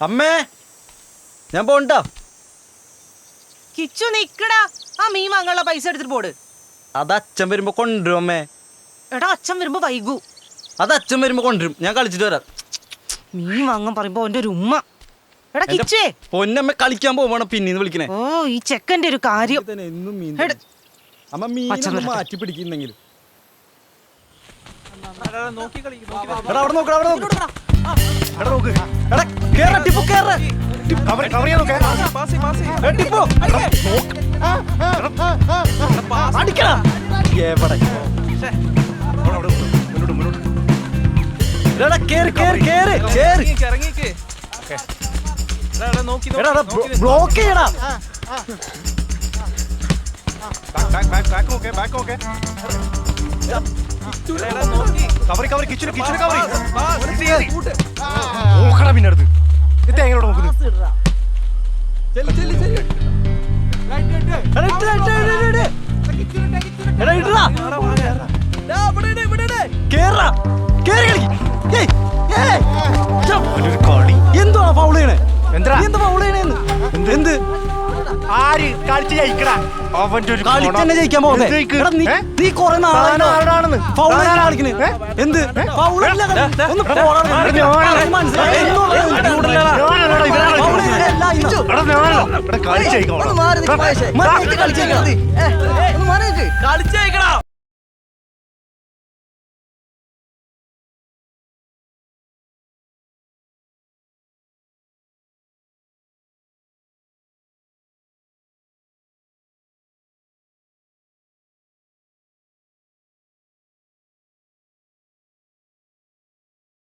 അമ്മേ ഞാൻ പോണ്ടാ. കിച്ചു നിക്കടാ. ആ മീൻ വാങ്ങാനുള്ള പൈസ എടുത്തിട്ട് പോട്. അത് അച്ഛൻ വരുമ്പോ കൊണ്ടുവരും അമ്മേ. എടാ അച്ഛൻ വരുമ്പോ വൈകൂ. അത് അച്ഛൻ വരുമ്പോ കൊണ്ടുവരും, ഞാൻ കളിച്ചിട്ട് വരാം. മീൻ വാങ്ങാൻ പറയുമ്പോ അവന്റെ ഒരു ഉമ്മ. എടാ കിച്ചേ പൊന്നമ്മ കളിക്കാൻ പോവാണ് പിന്നീന്ന് വിളിക്കണേ. ഓ ഈ ചെക്കന്റെ ഒരു കാര്യം. എന്നും മീൻ എട്. അമ്മ മീൻ മാറ്റി പിടിക്കുന്നെങ്കിലും. എടാ അവിടെ നോക്ക്, അവിടെ നോക്ക്. എടാ നോക്ക്. എടാ കേറ് ടിപ്പു കേറ്. ടിപ്പു അടിക്കടാ. എവിടെ എടാ കേറ് കേറ് കേറ് കേറ്. എടാ ബ്ലോക്ക് ചെയ്യടാ. എന്തോ ഫൗള് ചെയ്യണേ? എന്താ ഫൗള് ചെയ്യണേന്ന്? എന്ത് ആര് കളിച്ച് ജയിക്കടാ? അവന്റെ ഒരു കളിച്ചെന്നെ ജയിക്കാൻ പോകുന്നേ. നീ കൊറേ നാളാണെന്ന് ഫൗള് കളിക്കണേ. എന്ത് ഫൗളല്ല? ഒന്ന് കളിച്ച്